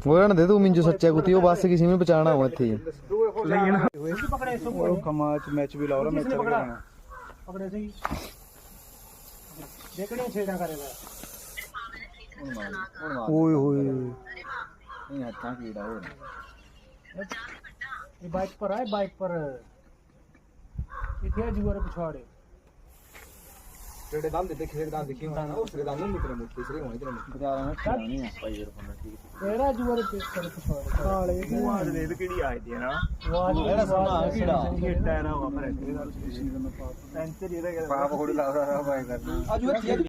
वो रहने दे तू मिंजो सच्चा कुत्ती वो बस किसी में बचाना हो इत्थे वो कमाच मैच भी लाओ मैच पकड़े सही देखने छेड़ा करेगा ओए होए नहीं हत्था कीड़ा हो ये बाइक पर आए बाइक पर इथे जुआरे पिछवाड़े तेरे दाम देते खेड़ दाम देखियो ना उस रे दाम नहीं तेरे मुठ तीसरे होने तेरे मुठ यार मैं नहीं है भाई यार बंदा ठीक तेरा जुआरे पे कर पिछवाड़े काले मुआज ने किहड़ी आई थी ना वाज एड़ा सोना कीड़ा ये टायर हुआ पर पेंचर ये पाप होड़ी ला रहा है भाई करना आज